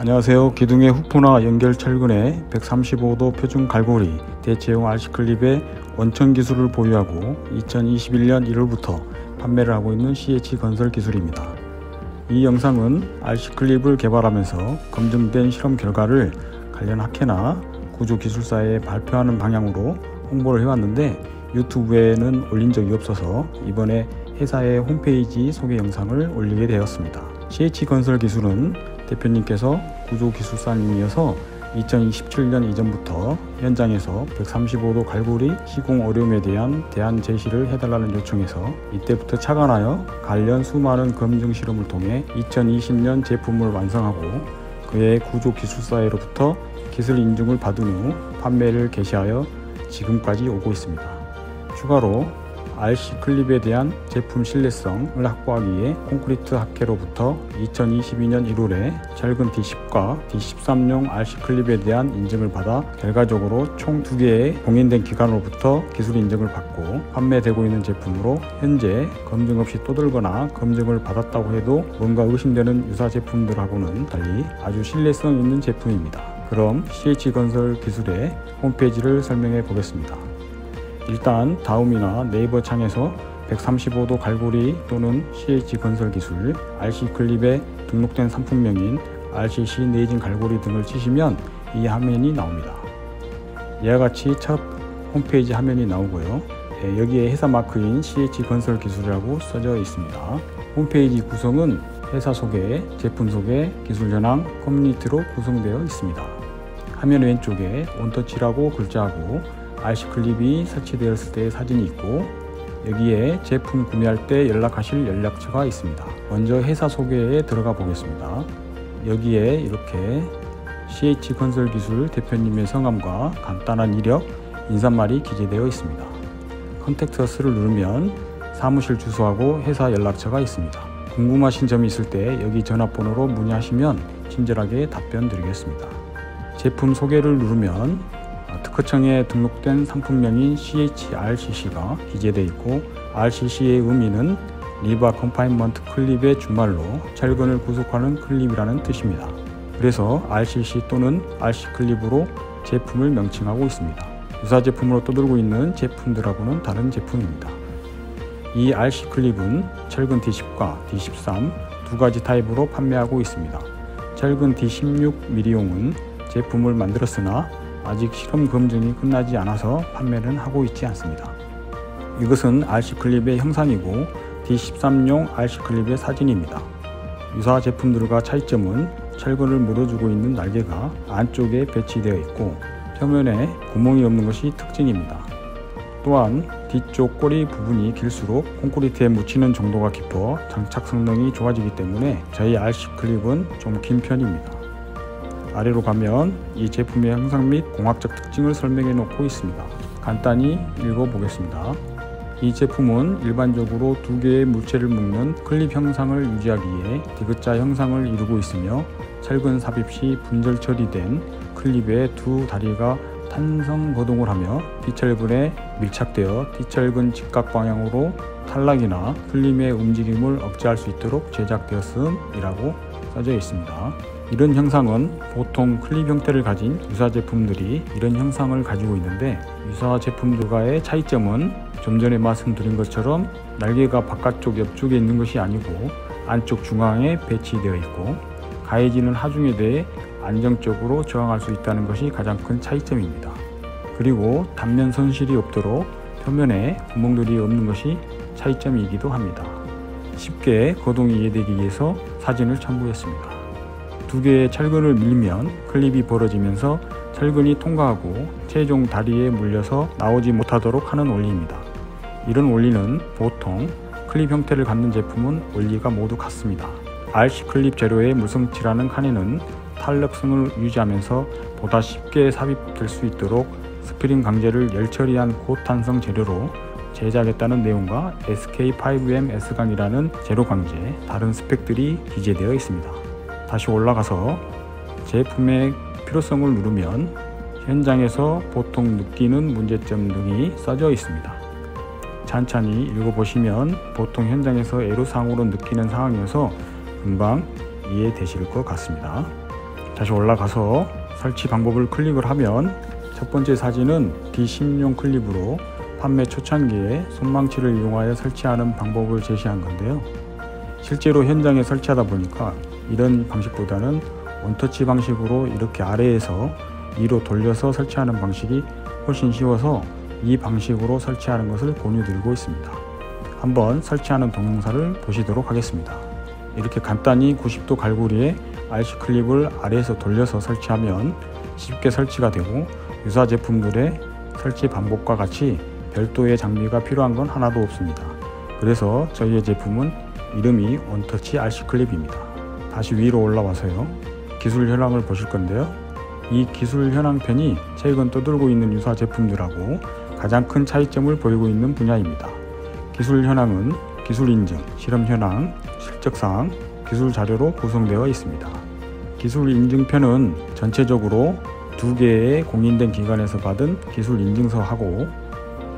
안녕하세요. 기둥의 후프나 연결 철근에 135도 표준 갈고리 대체형 RC클립의 원천 기술을 보유하고 2021년 1월부터 판매를 하고 있는 CH건설 기술입니다. 이 영상은 RC클립을 개발하면서 검증된 실험 결과를 관련 학회나 구조기술사에 발표하는 방향으로 홍보를 해왔는데 유튜브에는 올린 적이 없어서 이번에 회사의 홈페이지 소개 영상을 올리게 되었습니다. CH건설 기술은 대표님께서 구조기술사님이어서 2027년 이전부터 현장에서 135도 갈고리 시공 어려움에 대한 대안 제시를 해달라는 요청에서 이때부터 착안하여 관련 수많은 검증 실험을 통해 2020년 제품을 완성하고 그의 구조기술사로부터 기술 인증을 받은 후 판매를 개시하여 지금까지 오고 있습니다. 추가로 RC클립에 대한 제품 신뢰성을 확보하기 위해 콘크리트 학회로부터 2022년 1월에 철근 D10과 D13용 RC클립에 대한 인증을 받아 결과적으로 총 2개의 공인된 기관으로부터 기술 인증을 받고 판매되고 있는 제품으로 현재 검증 없이 떠들거나 검증을 받았다고 해도 뭔가 의심되는 유사 제품들하고는 달리 아주 신뢰성 있는 제품입니다. 그럼 CH건설 기술의 홈페이지를 설명해 보겠습니다. 일단 다음이나 네이버 창에서 135도 갈고리 또는 CH건설 기술, RC클립에 등록된 상품명인 RCC 네이징 갈고리 등을 치시면 이 화면이 나옵니다. 이와 같이 첫 홈페이지 화면이 나오고요. 여기에 회사 마크인 CH건설 기술이라고 써져 있습니다. 홈페이지 구성은 회사 소개, 제품 소개, 기술 현황, 커뮤니티로 구성되어 있습니다. 화면 왼쪽에 원터치라고 글자하고 RC클립이 설치되었을 때의 사진이 있고 여기에 제품 구매할 때 연락하실 연락처가 있습니다. 먼저 회사 소개에 들어가 보겠습니다. 여기에 이렇게 CH건설 기술 대표님의 성함과 간단한 이력, 인사말이 기재되어 있습니다. 컨택트 어스를 누르면 사무실 주소하고 회사 연락처가 있습니다. 궁금하신 점이 있을 때 여기 전화번호로 문의하시면 친절하게 답변 드리겠습니다. 제품 소개를 누르면 특허청에 등록된 상품명인 CHRCC가 기재되어 있고 RCC의 의미는 리바 컨파인먼트 클립의 준말로 철근을 구속하는 클립이라는 뜻입니다. 그래서 RCC 또는 RC클립으로 제품을 명칭하고 있습니다. 유사 제품으로 떠들고 있는 제품들하고는 다른 제품입니다. 이 RC클립은 철근 D10과 D13 두 가지 타입으로 판매하고 있습니다. 철근 D16mm용은 제품을 만들었으나 아직 실험 검증이 끝나지 않아서 판매는 하고 있지 않습니다. 이것은 RC클립의 형상이고 D13용 RC클립의 사진입니다. 유사 제품들과 차이점은 철근을 물어주고 있는 날개가 안쪽에 배치되어 있고 표면에 구멍이 없는 것이 특징입니다. 또한 뒤쪽 꼬리 부분이 길수록 콘크리트에 묻히는 정도가 깊어 장착 성능이 좋아지기 때문에 저희 RC클립은 좀 긴 편입니다. 아래로 가면 이 제품의 형상 및 공학적 특징을 설명해 놓고 있습니다. 간단히 읽어보겠습니다. 이 제품은 일반적으로 2개의 물체를 묶는 클립 형상을 유지하기 위해 디귿자 형상을 이루고 있으며 철근 삽입 시 분절 처리된 클립의 두 다리가 탄성 거동을 하며 뒷철근에 밀착되어 뒷철근 직각 방향으로 탈락이나 클립의 움직임을 억제할 수 있도록 제작되었음이라고 써져 있습니다. 이런 형상은 보통 클립 형태를 가진 유사 제품들이 이런 형상을 가지고 있는데 유사 제품들과의 차이점은 좀 전에 말씀드린 것처럼 날개가 바깥쪽 옆쪽에 있는 것이 아니고 안쪽 중앙에 배치되어 있고 가해지는 하중에 대해 안정적으로 저항할 수 있다는 것이 가장 큰 차이점입니다. 그리고 단면 손실이 없도록 표면에 구멍들이 없는 것이 차이점이기도 합니다. 쉽게 거동이 이해되기 위해서 사진을 첨부했습니다. 2개의 철근을 밀면 클립이 벌어지면서 철근이 통과하고 최종 다리에 물려서 나오지 못하도록 하는 원리입니다. 이런 원리는 보통 클립 형태를 갖는 제품은 원리가 모두 같습니다. RC클립 재료의 물성치라는 칸에는 탄력성을 유지하면서 보다 쉽게 삽입될 수 있도록 스프링 강제를 열처리한 고탄성 재료로 제작했다는 내용과 SK5M-S강이라는 제로 강제, 다른 스펙들이 기재되어 있습니다. 다시 올라가서 제품의 필요성을 누르면 현장에서 보통 느끼는 문제점 등이 써져 있습니다. 찬찬히 읽어보시면 보통 현장에서 애로사항으로 느끼는 상황이어서 금방 이해되실 것 같습니다. 다시 올라가서 설치 방법을 클릭을 하면 첫 번째 사진은 D10용 클립으로 판매 초창기에 손망치를 이용하여 설치하는 방법을 제시한 건데요. 실제로 현장에 설치하다 보니까 이런 방식보다는 원터치 방식으로 이렇게 아래에서 위로 돌려서 설치하는 방식이 훨씬 쉬워서 이 방식으로 설치하는 것을 권유드리고 있습니다. 한번 설치하는 동영상을 보시도록 하겠습니다. 이렇게 간단히 90도 갈고리에 RC 클립을 아래에서 돌려서 설치하면 쉽게 설치가 되고 유사 제품들의 설치 방법과 같이 별도의 장비가 필요한 건 하나도 없습니다. 그래서 저희의 제품은 이름이 원터치 RC 클립입니다. 다시 위로 올라와서요. 기술 현황을 보실 건데요. 이 기술 현황편이 최근 떠들고 있는 유사 제품들하고 가장 큰 차이점을 보이고 있는 분야입니다. 기술 현황은 기술 인증, 실험 현황, 실적사항, 기술 자료로 구성되어 있습니다. 기술 인증편은 전체적으로 2개의 공인된 기관에서 받은 기술 인증서하고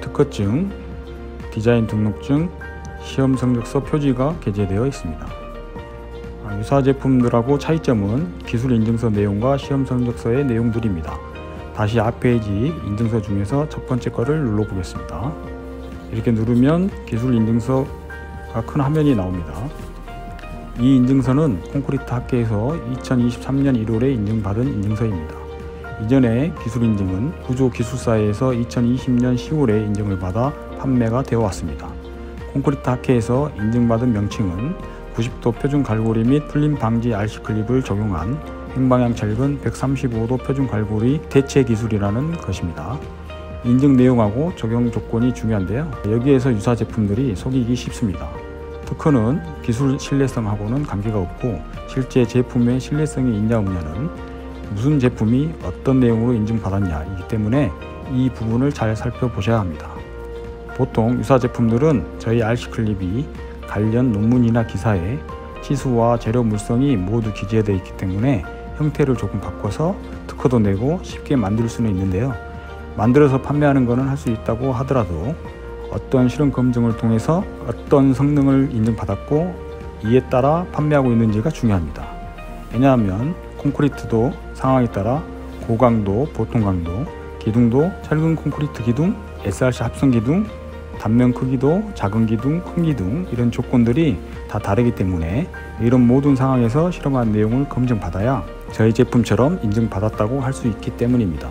특허증, 디자인 등록증, 시험 성적서 표지가 게재되어 있습니다. 유사 제품들하고 차이점은 기술 인증서 내용과 시험 성적서의 내용들입니다. 다시 앞 페이지 인증서 중에서 첫 번째 거를 눌러보겠습니다. 이렇게 누르면 기술 인증서가 큰 화면이 나옵니다. 이 인증서는 콘크리트 학회에서 2023년 1월에 인증받은 인증서입니다. 이전에 기술 인증은 구조기술사에서 2020년 10월에 인증을 받아 판매가 되어 왔습니다. 콘크리트 학회에서 인증받은 명칭은 90도 표준 갈고리 및 풀림 방지 RC 클립을 적용한 횡방향 철근 135도 표준 갈고리 대체 기술이라는 것입니다. 인증 내용하고 적용 조건이 중요한데요. 여기에서 유사 제품들이 속이기 쉽습니다. 특허는 기술 신뢰성하고는 관계가 없고 실제 제품의 신뢰성이 있냐 없냐는 무슨 제품이 어떤 내용으로 인증받았냐이기 때문에 이 부분을 잘 살펴보셔야 합니다. 보통 유사 제품들은 저희 RC 클립이 관련 논문이나 기사에 치수와 재료 물성이 모두 기재되어 있기 때문에 형태를 조금 바꿔서 특허도 내고 쉽게 만들 수는 있는데요. 만들어서 판매하는 것은 할 수 있다고 하더라도 어떤 실험 검증을 통해서 어떤 성능을 인증받았고 이에 따라 판매하고 있는지가 중요합니다. 왜냐하면 콘크리트도 상황에 따라 고강도, 보통 강도, 기둥도 철근 콘크리트 기둥, SRC 합성 기둥, 단면 크기도, 작은 기둥, 큰 기둥 이런 조건들이 다 다르기 때문에 이런 모든 상황에서 실험한 내용을 검증받아야 저희 제품처럼 인증받았다고 할 수 있기 때문입니다.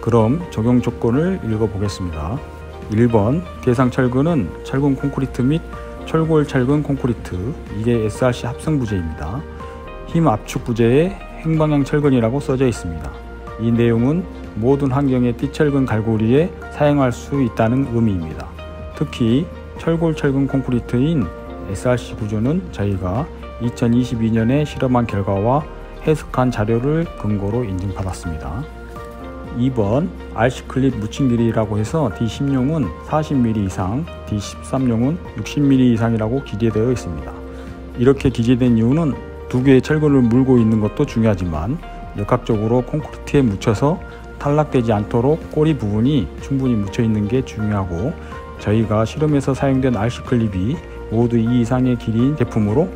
그럼 적용 조건을 읽어보겠습니다. 1번 대상 철근은 철근 콘크리트 및 철골 철근 콘크리트, 이게 SRC 합성 부재입니다. 힘 압축 부재의 횡방향 철근이라고 써져 있습니다. 이 내용은 모든 환경의 띠철근 갈고리에 사용할 수 있다는 의미입니다. 특히 철골 철근 콘크리트인 SRC 구조는 저희가 2022년에 실험한 결과와 해석한 자료를 근거로 인증받았습니다. 2번 RC 클립 묻힌 길이라고 해서 D10용은 40mm 이상, D13용은 60mm 이상이라고 기재되어 있습니다. 이렇게 기재된 이유는 2개의 철근을 물고 있는 것도 중요하지만 역학적으로 콘크리트에 묻혀서 탈락되지 않도록 꼬리 부분이 충분히 묻혀 있는 게 중요하고 저희가 실험에서 사용된 RC 클립이 모두 이 이상의 길이인 제품으로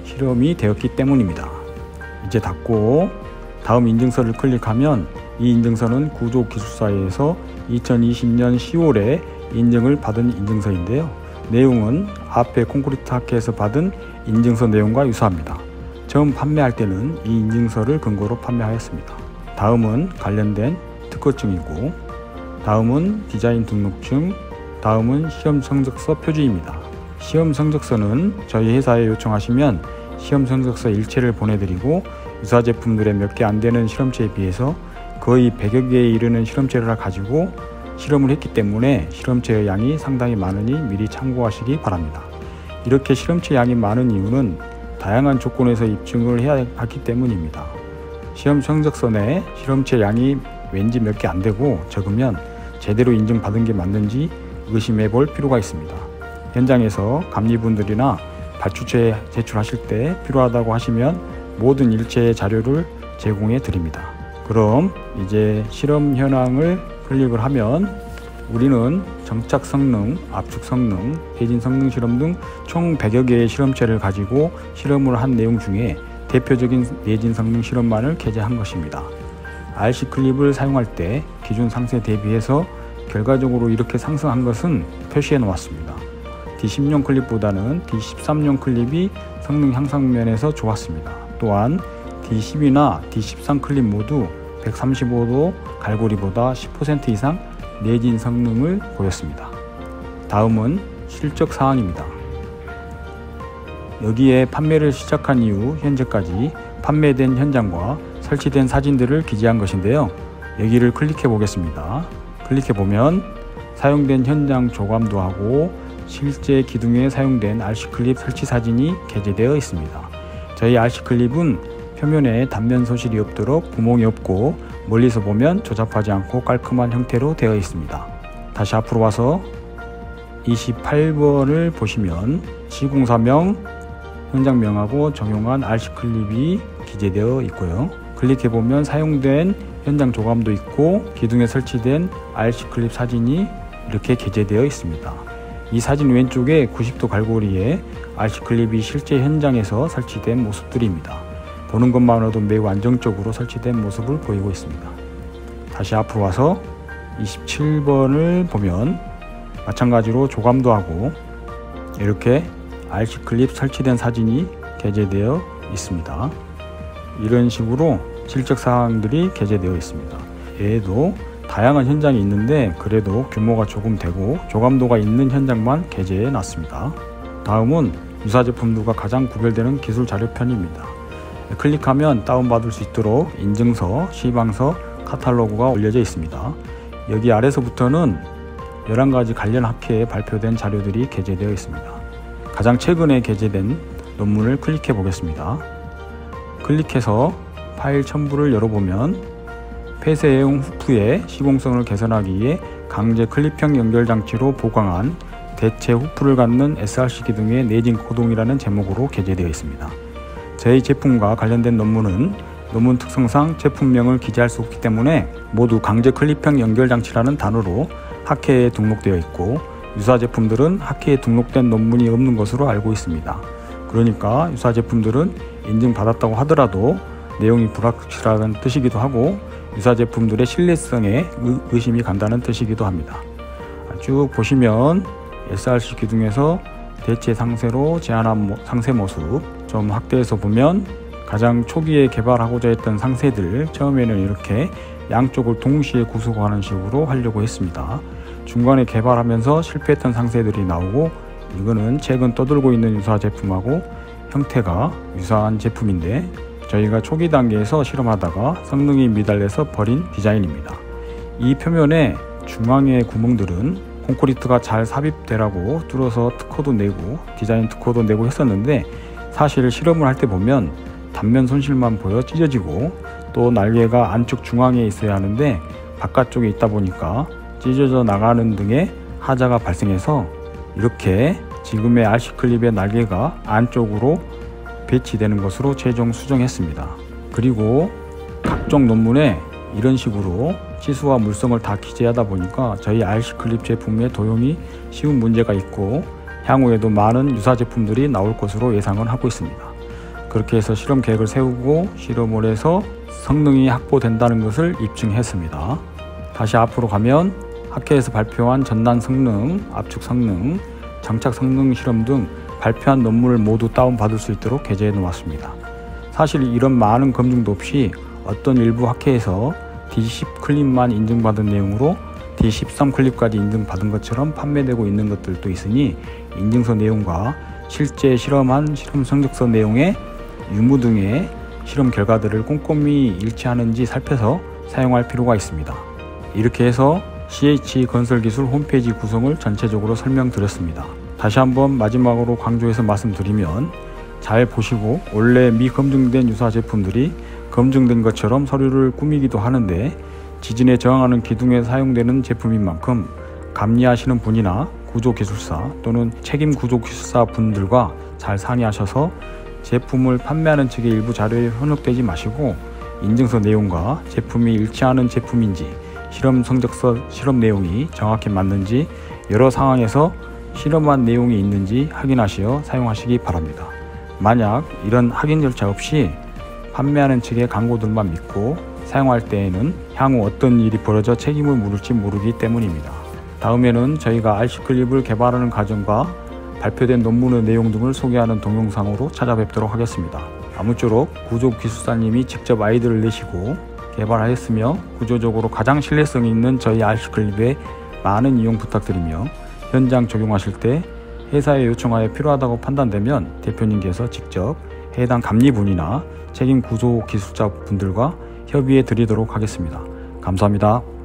실험이 되었기 때문입니다. 이제 닫고 다음 인증서를 클릭하면 이 인증서는 구조기술사에서 2020년 10월에 인증을 받은 인증서인데요. 내용은 앞에 콘크리트 학회에서 받은 인증서 내용과 유사합니다. 처음 판매할 때는 이 인증서를 근거로 판매하였습니다. 다음은 관련된 특허증이고 다음은 디자인 등록증, 다음은 시험 성적서 표지입니다. 시험 성적서는 저희 회사에 요청하시면 시험 성적서 일체를 보내드리고 유사 제품들의 몇 개 안 되는 실험체에 비해서 거의 100여 개에 이르는 실험체를 가지고 실험을 했기 때문에 실험체의 양이 상당히 많으니 미리 참고하시기 바랍니다. 이렇게 실험체 양이 많은 이유는 다양한 조건에서 입증을 해야 하기 때문입니다. 시험 성적서 내에 실험체 양이 왠지 몇 개 안 되고 적으면 제대로 인증받은 게 맞는지 의심해 볼 필요가 있습니다. 현장에서 감리분들이나 발주체 제출하실 때 필요하다고 하시면 모든 일체의 자료를 제공해 드립니다. 그럼 이제 실험 현황을 클릭을 하면 우리는 정착 성능, 압축 성능, 배진 성능 실험 등 총 100여 개의 실험체를 가지고 실험을 한 내용 중에 대표적인 내진 성능 실험만을 게재한 것입니다. RC 클립을 사용할 때 기존 상세 대비해서 결과적으로 이렇게 상승한 것은 표시해 놓았습니다. D10용 클립보다는 D13용 클립이 성능 향상 면에서 좋았습니다. 또한 D12나 D13 클립 모두 135도 갈고리보다 10% 이상 내진 성능을 보였습니다. 다음은 실적 사항입니다. 여기에 판매를 시작한 이후 현재까지 판매된 현장과 설치된 사진들을 기재한 것인데요. 여기를 클릭해 보겠습니다. 클릭해 보면 사용된 현장 조감도 하고 실제 기둥에 사용된 RC 클립 설치 사진이 게재되어 있습니다. 저희 RC 클립은 표면에 단면 소실이 없도록 구멍이 없고 멀리서 보면 조잡하지 않고 깔끔한 형태로 되어 있습니다. 다시 앞으로 와서 28번을 보시면 시공사명, 현장명하고 적용한 RC 클립이 기재되어 있고요. 클릭해 보면 사용된 현장 조감도 있고 기둥에 설치된 RC 클립 사진이 이렇게 게재되어 있습니다. 이 사진 왼쪽에 90도 갈고리에 RC 클립이 실제 현장에서 설치된 모습들입니다. 보는 것만으로도 매우 안정적으로 설치된 모습을 보이고 있습니다. 다시 앞으로 와서 27번을 보면 마찬가지로 조감도 하고 이렇게 RC 클립 설치된 사진이 게재되어 있습니다. 이런 식으로 실적 사항들이 게재되어 있습니다. 얘도 다양한 현장이 있는데 그래도 규모가 조금 되고 조감도가 있는 현장만 게재해 놨습니다. 다음은 유사 제품들과 가장 구별되는 기술 자료편입니다. 클릭하면 다운받을 수 있도록 인증서, 시방서, 카탈로그가 올려져 있습니다. 여기 아래서부터는 11가지 관련 학회에 발표된 자료들이 게재되어 있습니다. 가장 최근에 게재된 논문을 클릭해 보겠습니다. 클릭해서 파일 첨부를 열어보면 폐쇄형 후프의 시공성을 개선하기 위해 강제 클립형 연결 장치로 보강한 대체 후프를 갖는 SRC 기둥의 내진 고동이라는 제목으로 게재되어 있습니다. 저희 제품과 관련된 논문은 논문 특성상 제품명을 기재할 수 없기 때문에 모두 강제 클립형 연결 장치라는 단어로 학회에 등록되어 있고 유사 제품들은 학회에 등록된 논문이 없는 것으로 알고 있습니다. 그러니까 유사 제품들은 인증받았다고 하더라도 내용이 불확실하다는 뜻이기도 하고 유사 제품들의 신뢰성에 의심이 간다는 뜻이기도 합니다. 쭉 보시면 SRC 기둥에서 대체 상세로 제안한 상세 모습 좀 확대해서 보면 가장 초기에 개발하고자 했던 상세들 처음에는 이렇게 양쪽을 동시에 구성하는 식으로 하려고 했습니다. 중간에 개발하면서 실패했던 상세들이 나오고 이거는 최근 떠들고 있는 유사 제품하고 형태가 유사한 제품인데 저희가 초기 단계에서 실험하다가 성능이 미달려서 버린 디자인입니다. 이 표면에 중앙의 구멍들은 콘크리트가 잘 삽입되라고 뚫어서 특허도 내고 디자인 특허도 내고 했었는데 사실 실험을 할 때 보면 단면 손실만 보여 찢어지고 또 날개가 안쪽 중앙에 있어야 하는데 바깥쪽에 있다 보니까 찢어져 나가는 등의 하자가 발생해서 이렇게 지금의 RC 클립의 날개가 안쪽으로 배치되는 것으로 최종 수정했습니다. 그리고 각종 논문에 이런 식으로 치수와 물성을 다 기재하다 보니까 저희 RC 클립 제품의 도용이 쉬운 문제가 있고 향후에도 많은 유사 제품들이 나올 것으로 예상을 하고 있습니다. 그렇게 해서 실험 계획을 세우고 실험을 해서 성능이 확보된다는 것을 입증했습니다. 다시 앞으로 가면 학회에서 발표한 전단 성능, 압축 성능, 장착 성능 실험 등 발표한 논문을 모두 다운받을 수 있도록 게재해 놓았습니다. 사실 이런 많은 검증도 없이 어떤 일부 학회에서 D10 클립만 인증받은 내용으로 D13 클립까지 인증받은 것처럼 판매되고 있는 것들도 있으니 인증서 내용과 실제 실험한 실험 성적서 내용의 유무 등의 실험 결과들을 꼼꼼히 일치하는지 살펴서 사용할 필요가 있습니다. 이렇게 해서 CH건설기술 홈페이지 구성을 전체적으로 설명드렸습니다. 다시 한번 마지막으로 강조해서 말씀드리면 잘 보시고 원래 미검증된 유사 제품들이 검증된 것처럼 서류를 꾸미기도 하는데 지진에 저항하는 기둥에 사용되는 제품인 만큼 감리하시는 분이나 구조기술사 또는 책임 구조기술사 분들과 잘 상의하셔서 제품을 판매하는 측의 일부 자료에 현혹되지 마시고 인증서 내용과 제품이 일치하는 제품인지 실험 성적서 실험 내용이 정확히 맞는지 여러 상황에서 실험한 내용이 있는지 확인하시어 사용하시기 바랍니다. 만약 이런 확인 절차 없이 판매하는 측의 광고들만 믿고 사용할 때에는 향후 어떤 일이 벌어져 책임을 물을지 모르기 때문입니다. 다음에는 저희가 RC 클립을 개발하는 과정과 발표된 논문의 내용 등을 소개하는 동영상으로 찾아뵙도록 하겠습니다. 아무쪼록 구조기술사님이 직접 아이디어를 내시고 개발하였으며 구조적으로 가장 신뢰성 있는 저희 RC 클립에 많은 이용 부탁드리며 현장 적용하실 때 회사에 요청하여 필요하다고 판단되면 대표님께서 직접 해당 감리분이나 책임 구조기술자 분들과 협의해 드리도록 하겠습니다. 감사합니다.